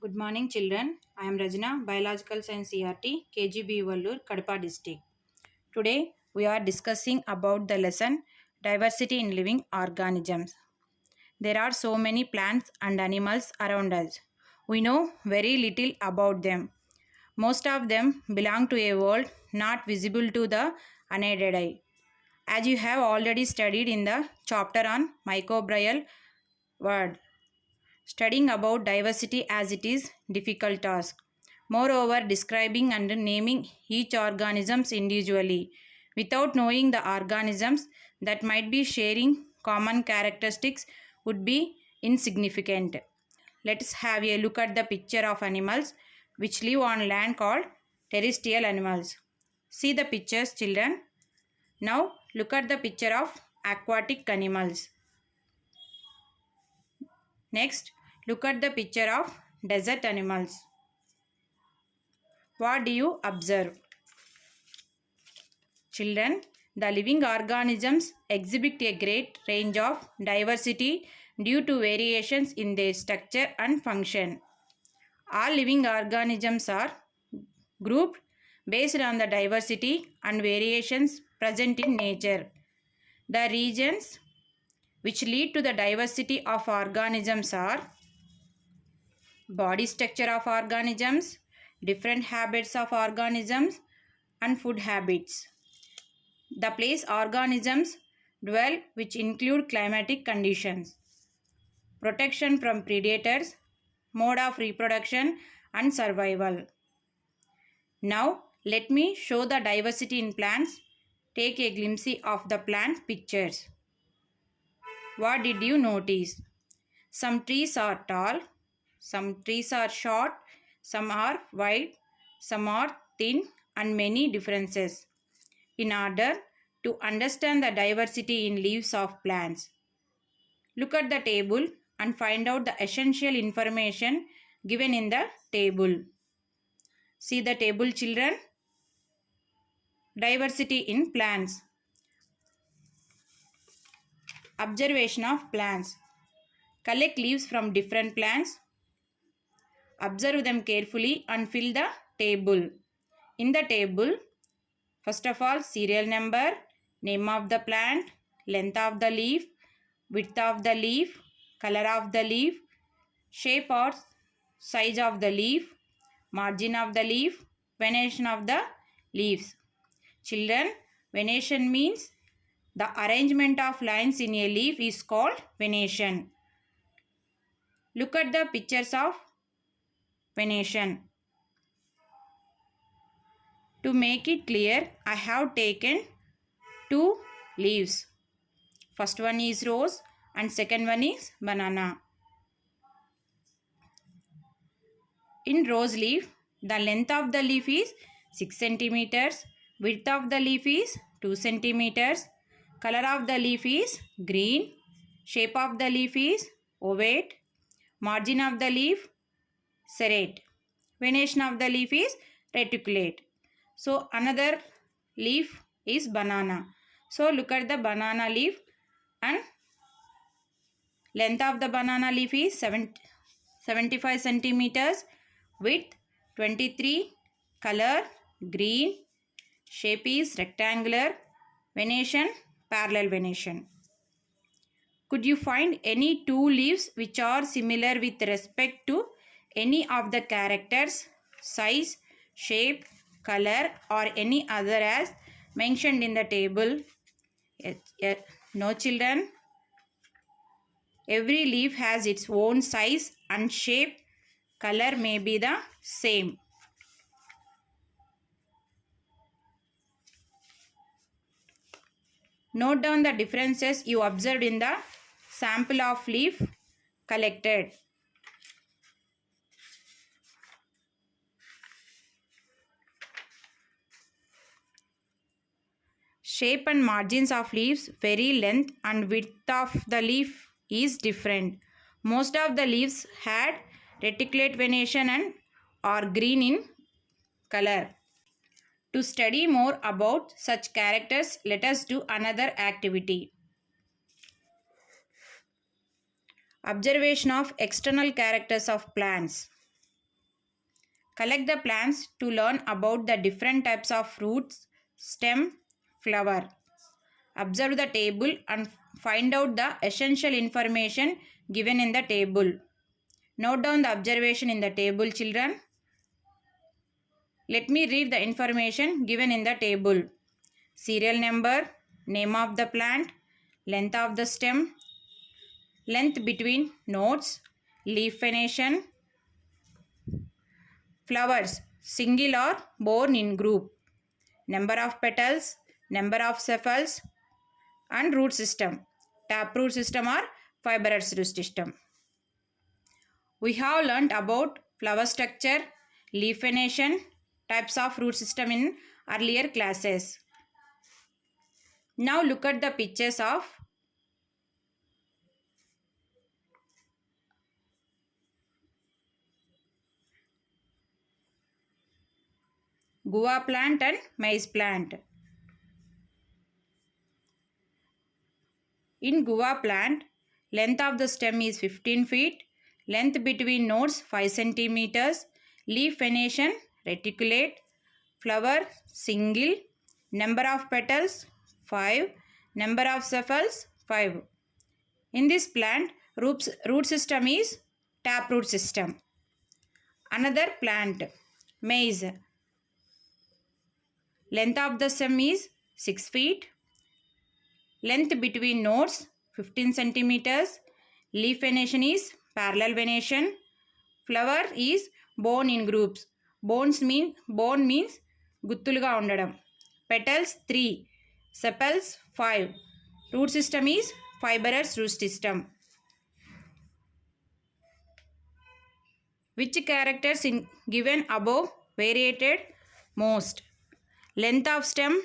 Good morning, children. I am Rajna, Biological Science CRT, KGB Vallur, Kadapa district. Today, we are discussing about the lesson Diversity in Living Organisms. There are so many plants and animals around us. We know very little about them. Most of them belong to a world not visible to the unaided eye. As you have already studied in the chapter on microbial world. Studying about diversity as it is difficult task. Moreover, describing and naming each organisms individually without knowing the organisms that might be sharing common characteristics would be insignificant. Let's have a look at the picture of animals which live on land called terrestrial animals. See the pictures, children. Now look at the picture of aquatic animals. Next, look at the picture of desert animals. What do you observe? Children, the living organisms exhibit a great range of diversity due to variations in their structure and function. All living organisms are grouped based on the diversity and variations present in nature. The regions which lead to the diversity of organisms are body structure of organisms, different habits of organisms, and food habits. The place organisms dwell, which include climatic conditions, protection from predators, mode of reproduction, and survival. Now, let me show the diversity in plants. Take a glimpse of the plant pictures. What did you notice? Some trees are tall, some trees are short, some are wide, some are thin, and many differences. In order to understand the diversity in leaves of plants, look at the table and find out the essential information given in the table. See the table, children. Diversity in plants. Observation of plants. Collect leaves from different plants. Observe them carefully and fill the table. In the table, first of all, serial number, name of the plant, length of the leaf, width of the leaf, color of the leaf, shape or size of the leaf, margin of the leaf, venation of the leaves. Children, venation means the arrangement of lines in a leaf is called venation. Look at the pictures of venation. To make it clear, I have taken two leaves. First one is rose and second one is banana. In rose leaf, the length of the leaf is 6 centimeters, width of the leaf is 2 centimeters, color of the leaf is green, shape of the leaf is ovate, margin of the leaf serrate, venation of the leaf is reticulate. So another leaf is banana. So look at the banana leaf, and length of the banana leaf is 75 centimeters, width 23, color green, shape is rectangular, venation parallel venation. Could you find any two leaves which are similar with respect to any of the characters, size, shape, color, or any other as mentioned in the table? Yes. No, children. Every leaf has its own size and shape. Color may be the same. Note down the differences you observed in the sample of leaf collected. Shape and margins of leaves vary. Length and width of the leaf is different. Most of the leaves had reticulate venation and are green in color. To study more about such characters, let us do another activity. Observation of external characters of plants. Collect the plants to learn about the different types of roots, stem, flower. Observe the table and find out the essential information given in the table. Note down the observation in the table, children. Let me read the information given in the table. Serial number, name of the plant, length of the stem, length between nodes, leaf venation, flowers, single or borne in group, number of petals, number of sepals, and root system, taproot system or fibrous root system. We have learnt about flower structure, leaf venation, types of root system in earlier classes. Now look at the pictures of guava plant and maize plant. In guava plant, length of the stem is 15 feet, length between nodes 5 centimeters, leaf venation reticulate, flower single, number of petals 5, number of sepals 5. In this plant, root system is taproot system. Another plant, maize. Length of the stem is 6 feet. Length between nodes 15 centimeters. Leaf venation is parallel venation. Flower is borne in groups. Bone means guttuluga undadam. Petals 3. Sepals 5. Root system is fibrous root system. Which characters in given above variated most? Length of stem,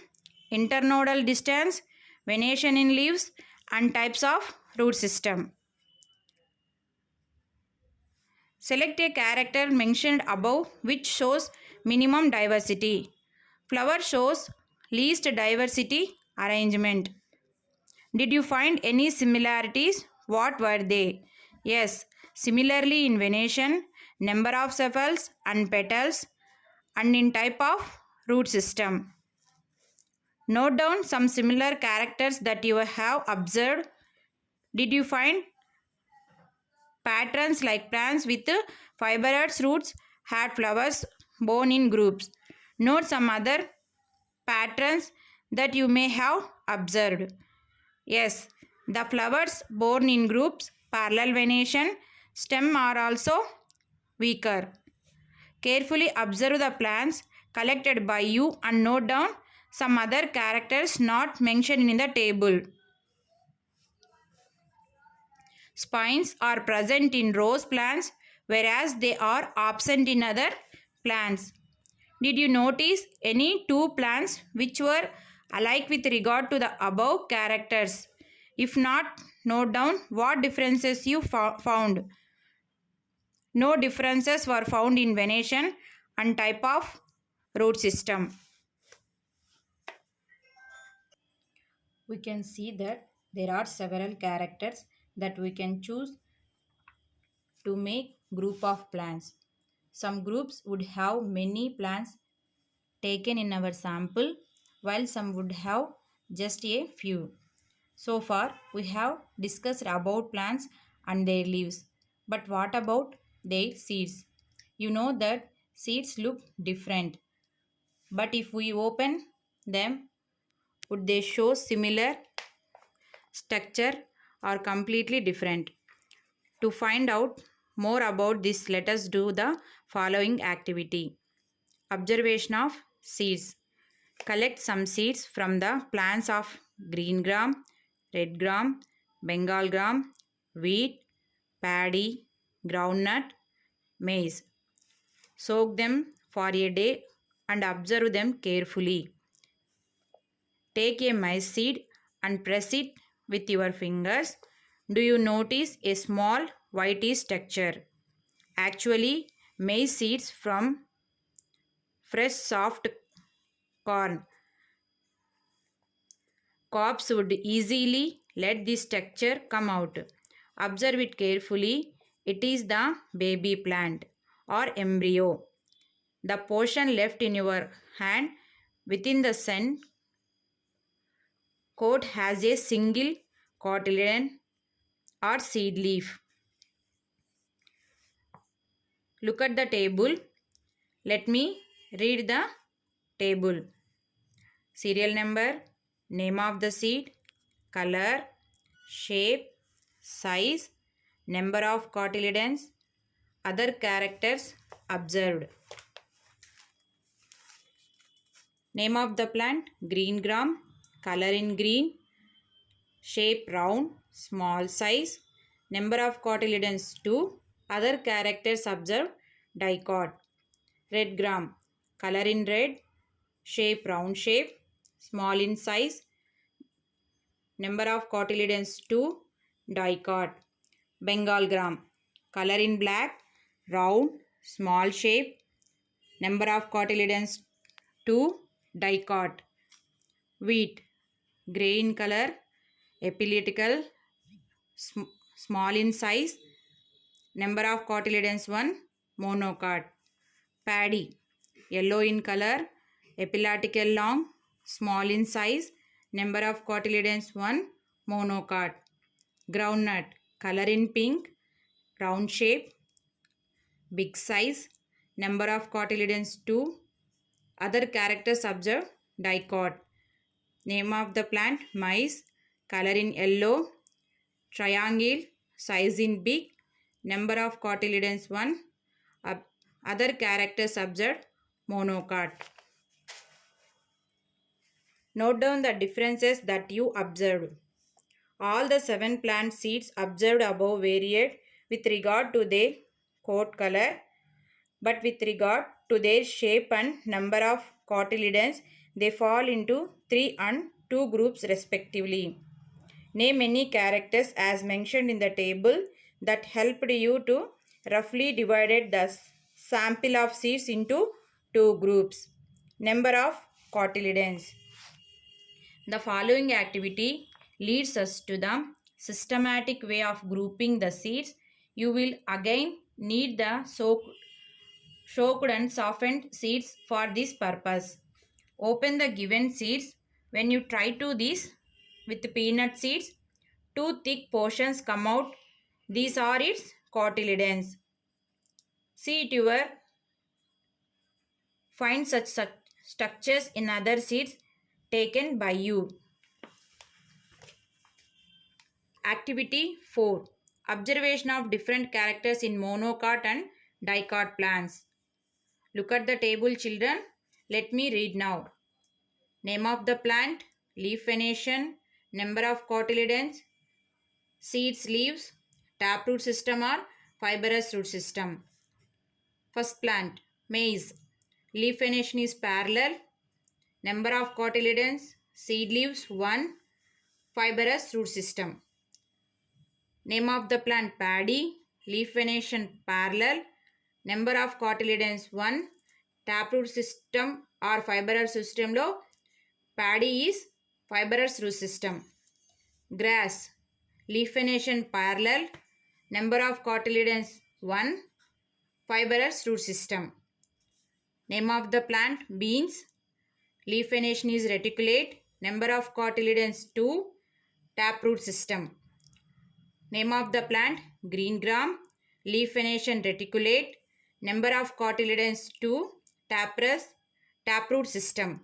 internodal distance, venation in leaves, and types of root system. Select a character mentioned above which shows minimum diversity. Flower shows least diversity arrangement. Did you find any similarities? What were they? Yes, similarly in venation, number of sepals and petals, and in type of root system. Note down some similar characters that you have observed. Did you find patterns like plants with fibrous roots had flowers borne in groups? Note some other patterns that you may have observed. Yes, the flowers borne in groups, parallel venation, stem are also weaker. Carefully observe the plants collected by you and note down some other characters not mentioned in the table. Spines are present in rose plants whereas they are absent in other plants. Did you notice any two plants which were alike with regard to the above characters? If not, note down what differences you found. No differences were found in venation and type of root system. We can see that there are several characters that we can choose to make group of plants. Some groups would have many plants taken in our sample, while some would have just a few. So far, we have discussed about plants and their leaves. But what about their seeds? You know that seeds look different. But if we open them, would they show similar structure or completely different? To find out more about this, let us do the following activity. Observation of seeds. Collect some seeds from the plants of green gram, red gram, Bengal gram, wheat, paddy, groundnut, maize. Soak them for a day and observe them carefully. Take a maize seed and press it with your fingers. Do you notice a small whitish texture? Actually, maize seeds from fresh soft corn cobs would easily let this texture come out. Observe it carefully. It is the baby plant or embryo. The portion left in your hand within the cent coat has a single cotyledon or seed leaf. Look at the table. Let me read the table. Serial number, name of the seed, color, shape, size, number of cotyledons, other characters observed. Name of the plant, green gram, color in green, shape round, small size, number of cotyledons 2, other characters observed, dicot. Red gram, color in red, shape round shape, small in size, number of cotyledons 2, dicot. Bengal gram, color in black, round, small shape, number of cotyledons 2, dicot. Wheat, grey in color, elliptical, small in size, number of cotyledons 1, monocot. Paddy, yellow in color, elliptical long, small in size, number of cotyledons 1, monocot. Groundnut, color in pink, round shape, big size, number of cotyledons 2, other characters observed, dicot. Name of the plant, maize, color in yellow, triangle, size in big, number of cotyledons 1, other characters observed, monocot. Note down the differences that you observed. All the 7 plant seeds observed above varied with regard to their coat color, but with regard to their shape and number of cotyledons, they fall into 3 and 2 groups respectively. Name any characters as mentioned in the table that helped you to roughly divide the sample of seeds into 2 groups. Number of cotyledons. The following activity leads us to the systematic way of grouping the seeds. You will again need the soaked and softened seeds for this purpose. Open the given seeds. When you try to this with peanut seeds, 2 thick portions come out. These are its cotyledons. See it your find such structures in other seeds taken by you. Activity 4. Observation of different characters in monocot and dicot plants. Look at the table, children. Let me read now. Name of the plant, leaf venation, number of cotyledons, seeds, leaves, taproot system or fibrous root system. First plant, maize. Leaf venation is parallel. Number of cotyledons, seed leaves 1, fibrous root system. Name of the plant, paddy. Leaf venation parallel. Number of cotyledons 1, taproot system or fibrous system lo paddy is fibrous root system. Grass. Leaf venation parallel. Number of cotyledons 1, fibrous root system. Name of the plant, beans. Leaf venation is reticulate. Number of cotyledons 2, taproot system. Name of the plant, green gram. Leaf venation reticulate. Number of cotyledons 2, taproot system.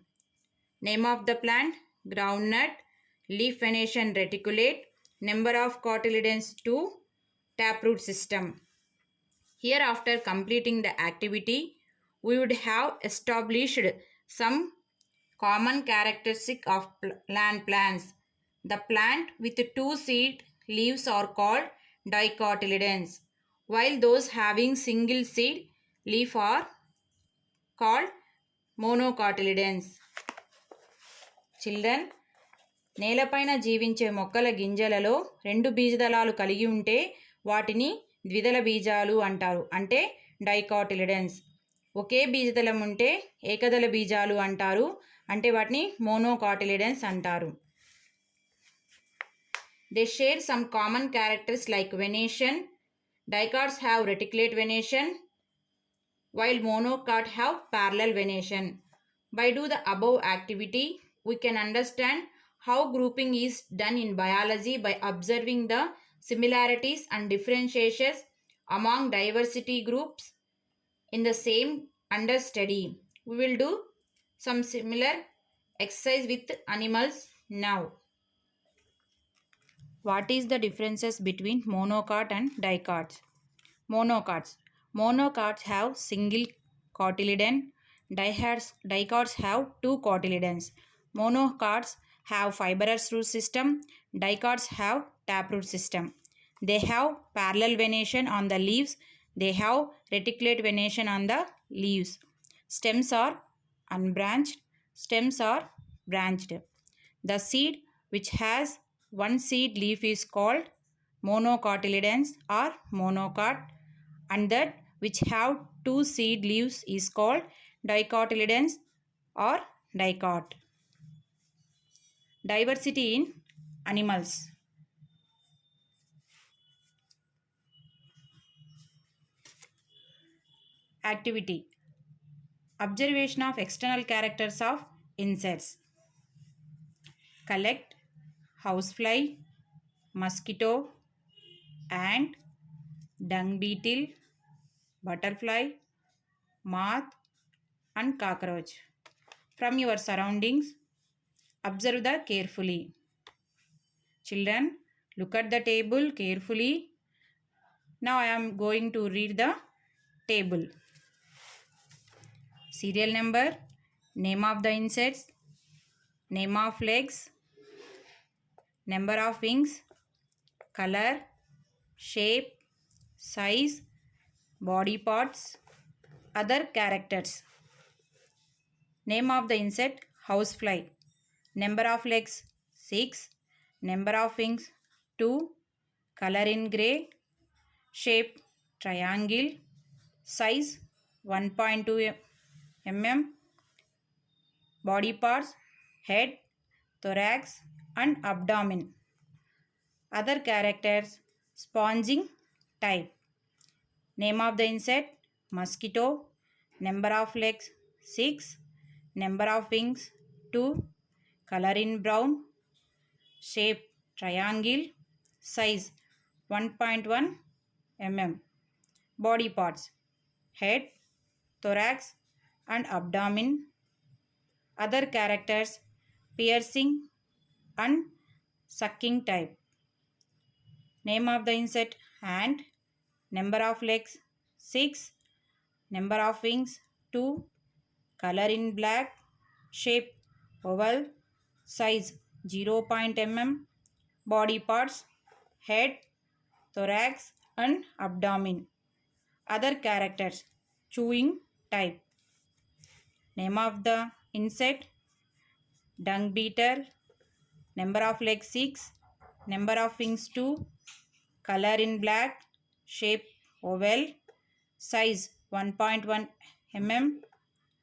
Name of the plant, groundnut. Leaf venation reticulate. Number of cotyledons 2, taproot system. Here, after completing the activity, we would have established some common characteristic of plants. The plant with 2 seed leaves are called dicotyledons, while those having single seed leaf are called monocotyledons. Children, నేలపైన జీవించే మొక్కల గింజలలో 2 బీజదళాలు కలిగి ఉంటే వాటిని ద్విదళ బీజాలు అంటారు, అంటే డైకాటిలిడన్స్. ఒకే బీజదళం ఉంటే ఏకదళ బీజాలు అంటారు, అంటే వాటిని మోనోకాటిలిడన్స్ అంటారు. They share some common characters like venation. Dicots have reticulate venation. while monocot have parallel venation. By do the above activity, we can understand how grouping is done in biology by observing the similarities and differentiations among diversity groups in the same understudy. We will do some similar exercise with animals now. What is the differences between monocot and dicots? Monocots. Monocots have single cotyledon. Dicots have two cotyledons. Monocots have fibrous root system. Dicots have taproot system. They have parallel venation on the leaves. They have reticulate venation on the leaves. Stems are unbranched. Stems are branched. The seed which has one seed leaf is called monocotyledons or monocot, and that which have two seed leaves is called dicotyledons or dicot. Diversity in animals. Activity. Observation of external characters of insects. Collect housefly, mosquito, ant, dung beetle, butterfly, moth, and cockroach. From your surroundings, observe the carefully. Children, look at the table carefully. Now I am going to read the table. Serial number, name of the insects, name of legs, number of wings, color, shape, size, body parts, other characters. Name of the insect, housefly. Number of legs, 6. Number of wings, 2. Color in grey. Shape, triangle. Size, 1.2 mm. Body parts, head, thorax and abdomen. Other characters, sponging type. Name of the insect, mosquito. Number of legs, 6. Number of wings, 2. Color in brown. Shape, triangle. Size, 1.1 mm. Body parts, head, thorax and abdomen. Other characters, piercing and sucking type. Name of the insect, ant. Number of legs, 6. Number of wings, 2. Color in black. Shape, oval. Size, 0. mm. Body parts, head, thorax and abdomen. Other characters, chewing type. Name of the insect, dung beetle. Number of legs, 6. Number of wings, 2. Color in black. Shape, oval. Size, 1.1 mm.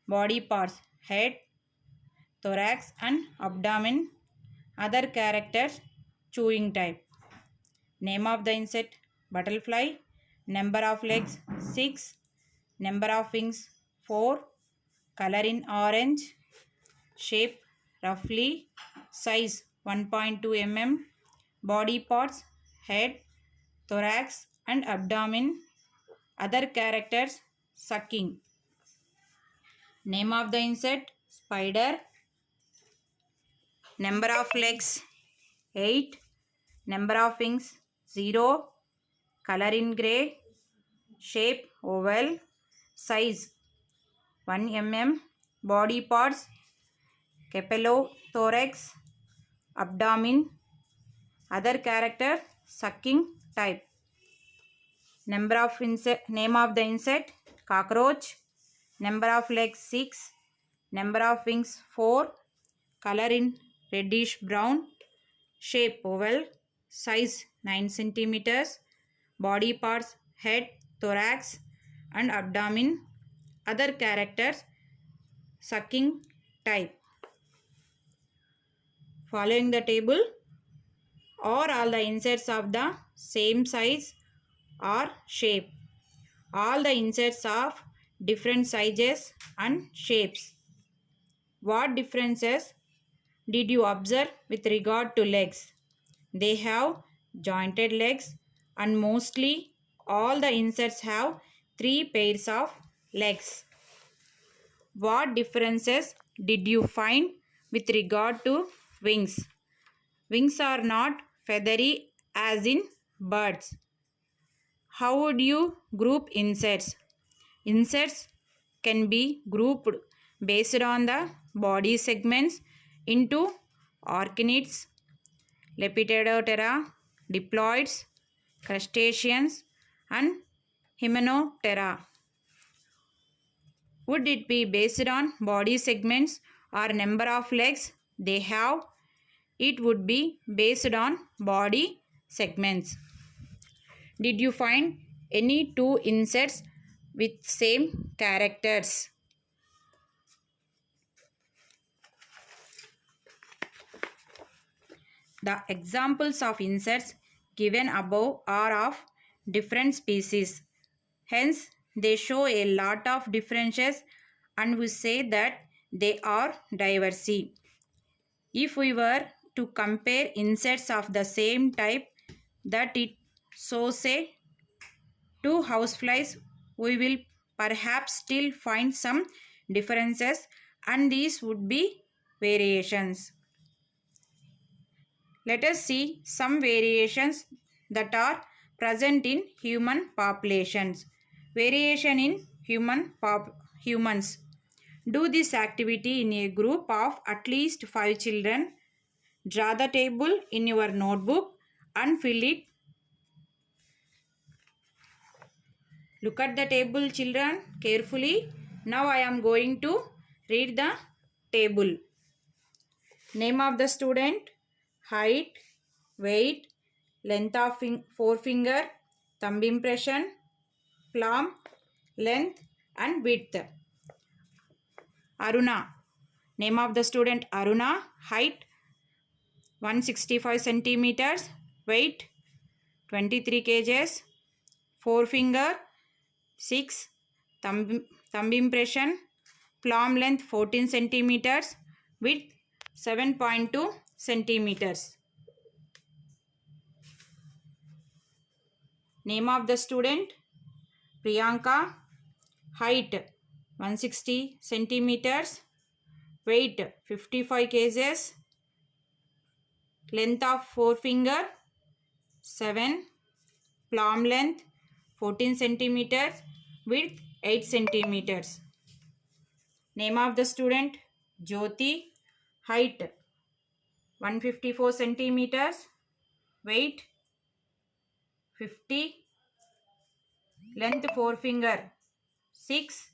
Body parts, head, thorax and abdomen. Other characters, chewing type. Name of the insect, butterfly. Number of legs, 6. Number of wings, 4. Color in orange. Shape, roughly. Size, 1.2 mm. Body parts, head, thorax and abdomen. Other characters, sucking. Name of the insect, spider. Number of legs, 8. Number of wings, 0. Color in grey. Shape, oval. Size, 1 mm. Body parts, cephalothorax, abdomen. Other character, sucking type. Name of the insect, cockroach. Number of legs, 6. Number of wings, 4. Color in reddish brown. Shape, oval. Size, 9 centimeters. Body parts, head, thorax and abdomen. Other characters, sucking type. Following the table, are all the insects of the same size or shape? All the insects of different sizes and shapes. What differences did you observe with regard to legs? They have jointed legs and mostly all the insects have 3 pairs of legs. What differences did you find with regard to wings? Wings are not feathery as in birds. How would you group insects? Insects can be grouped based on the body segments into arachnids, Lepidoptera, diploids, crustaceans, and Hymenoptera. Would it be based on body segments or number of legs they have? It would be based on body segments. Did you find any two insects with same characters? The examples of insects given above are of different species. Hence, they show a lot of differences and we say that they are diverse. If we were to compare insects of the same type that it so say two houseflies, we will perhaps still find some differences and these would be variations. Let us see some variations that are present in human populations. Variation in humans. Do this activity in a group of at least 5 children. Draw the table in your notebook and fill it. Look at the table, children, carefully. Now I am going to read the table. Name of the student, height, weight, length of forefinger, thumb impression, palm, length and width. Aruna. Name of the student Aruna, height 165 centimeters, weight 23 kgs, forefinger 6, thumb impression, palm length 14 centimeters, width 7.2 centimeters. Name of the student Priyanka, height 160 centimeters, weight 55 kgs, length of forefinger 7, palm length 14 centimeters, width 8 centimeters. Name of the student Jyoti, height 154 centimeters, weight 50, length forefinger 6,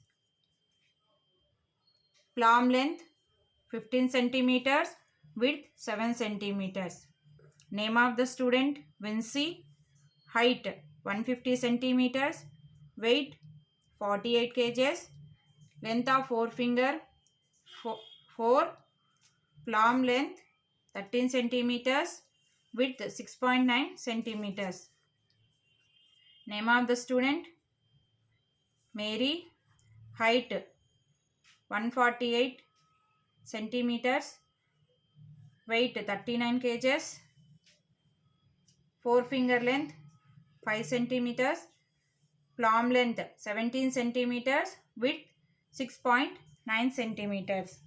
palm length 15 centimeters, width 7 centimeters. Name of the student Vinci, height 150 centimeters, weight 48 kgs, length of forefinger 4, palm length 13 centimeters, width 6.9 centimeters. Name of the student Mary, height 148 centimeters, weight 39 kgs, forefinger length 5 centimeters, palm length 17 centimeters, width 6.9 centimeters.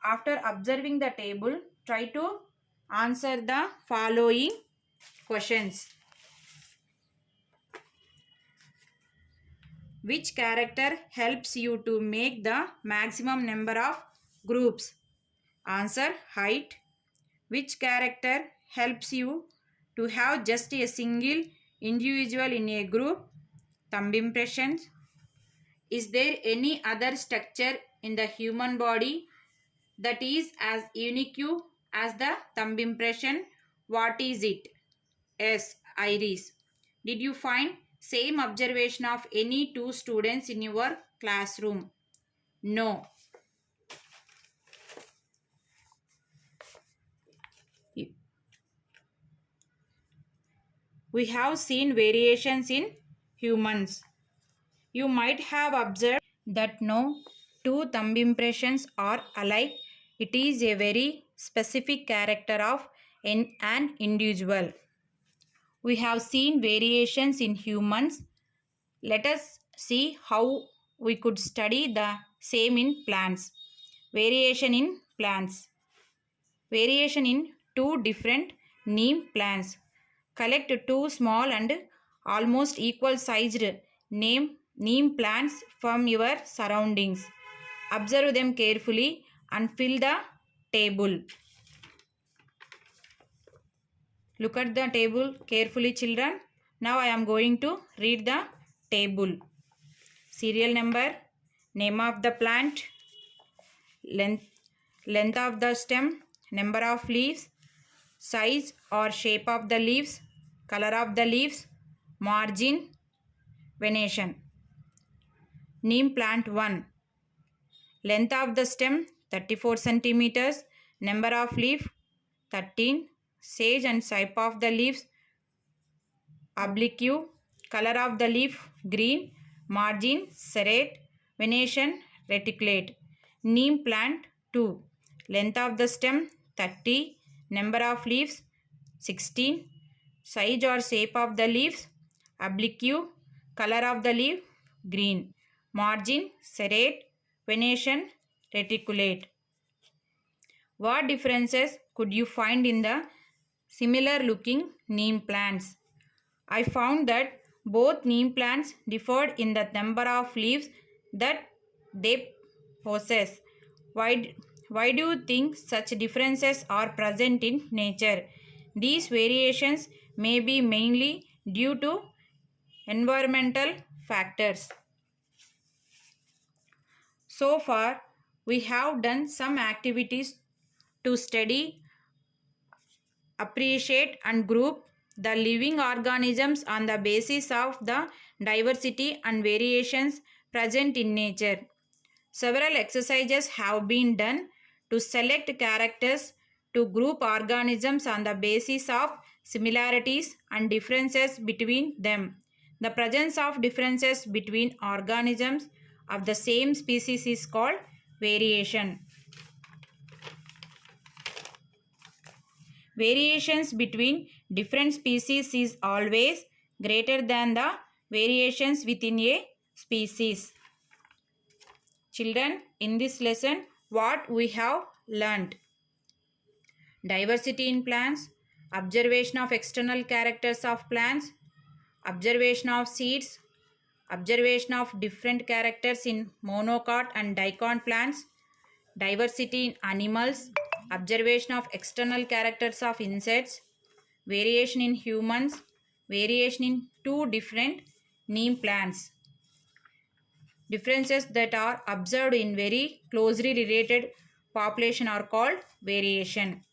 After observing the table, try to answer the following questions. Which character helps you to make the maximum number of groups? Answer, height. Which character helps you to have just a single individual in a group? Thumb impressions. Is there any other structure in the human body that is as unique as the thumb impression? What is it? Yes, iris. Did you find same observation of any two students in your classroom? No. We have seen variations in humans. You might have observed that no two thumb impressions are alike. It is a very specific character of an individual. We have seen variations in humans. Let us see how we could study the same in plants. Variation in plants. Variation in two different neem plants. Collect two small and almost equal sized neem plants from your surroundings. Observe them carefully and fill the table. Look at the table carefully, children. Now I am going to read the table. Serial number, name of the plant, length of the stem, number of leaves, size or shape of the leaves, color of the leaves, margin, venation. Neem plant 1. Length of the stem 34 centimeters, number of leaf 13, sage and shape of the leaves oblique, color of the leaf green, margin serrate, venation reticulate. Neem plant 2. Length of the stem 30, number of leaves 16, size or shape of the leaves oblique, color of the leaf green, margin serrate, venation reticulate. What differences could you find in the similar looking neem plants? I found that both neem plants differed in the number of leaves that they possess. Why do you think such differences are present in nature? These variations may be mainly due to environmental factors. So far, we have done some activities to study, appreciate and group the living organisms on the basis of the diversity and variations present in nature. Several exercises have been done to select characters to group organisms on the basis of similarities and differences between them. The presence of differences between organisms of the same species is called variation. Variations between different species is always greater than the variations within a species. Children, in this lesson, what we have learnt? Diversity in plants, observation of external characters of plants, observation of seeds, observation of different characters in monocot and dicot plants, diversity in animals, observation of external characters of insects, variation in humans, variation in two different neem plants. Differences that are observed in very closely related population are called variation.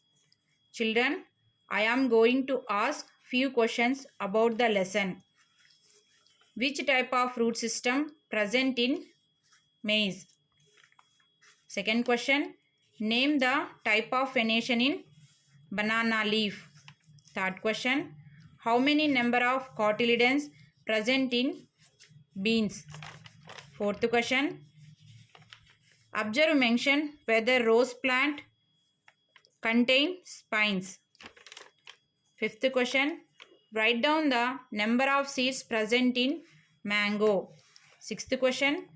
Children, I am going to ask few questions about the lesson. Which type of root system present in maize? Second question, name the type of venation in banana leaf. Third question, how many number of cotyledons present in beans? Fourth question, observe mention whether rose plant contain spines. Fifth question, write down the number of seeds present in mango. Sixth question,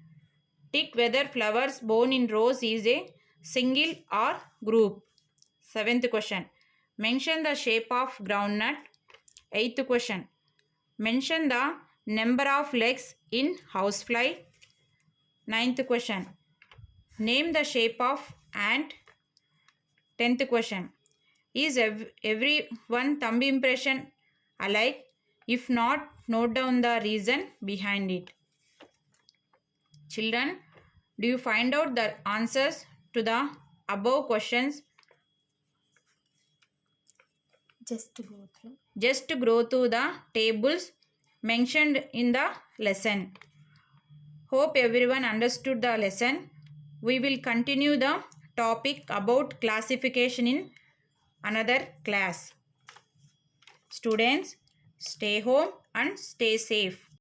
tick whether flowers borne in rose is a single or group. Seventh question, mention the shape of groundnut. Eighth question, mention the number of legs in housefly. Ninth question, name the shape of ant. 10th question, is every one thumb impression alike? If not, note down the reason behind it. Children, do you find out the answers to the above questions? Just to go through the tables mentioned in the lesson. Hope everyone understood the lesson. We will continue the topic about classification in another class. Students, stay home and stay safe.